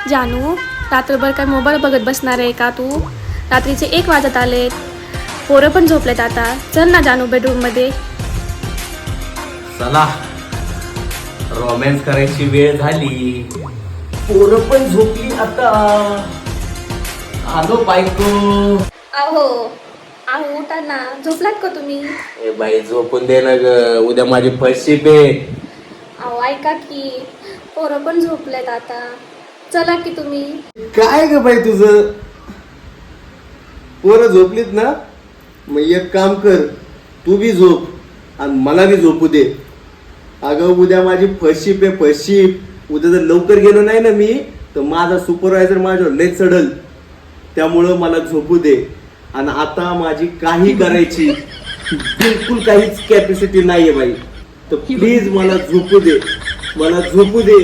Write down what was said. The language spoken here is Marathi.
जानू, रात्रभर काय मोबाईल बघत बसणार आहे का तू? रात्रीचे 1 वाजत आलेत, पोरं पण झोपलेत आता. चल ना जानू बेडरूम मध्ये. चला, रोमॅन्स करायची वेळ झाली. पोरं पण झोपली आता. आलो बायको. अहो अहो उठा ना, झोपलात का तुम्ही? ए बाई झोपून दे ना ग, उद्या माझी फर्स्ट शिप आहे. अहो ऐका की, पोरं पण झोपलेत आता. चला की तुम्ही. काय ग बाई तुझं? पोरं झोपलीत ना, मग एक काम कर, तू बी झोप आणि मला बी झोपू दे. अगं उद्या माझी फर्स्ट शिप आहे, फर्स्ट शिप. उद्या जर लवकर गेलो नाही ना मी, तर माझा सुपरवायझर माझ्यावर लय चढल. त्यामुळं मला झोपू दे. आणि आता माझी काही करायची बिलकुल काहीच कॅपॅसिटी नाहीये बाई, तर प्लीज मला झोपू दे, मला झोपू दे.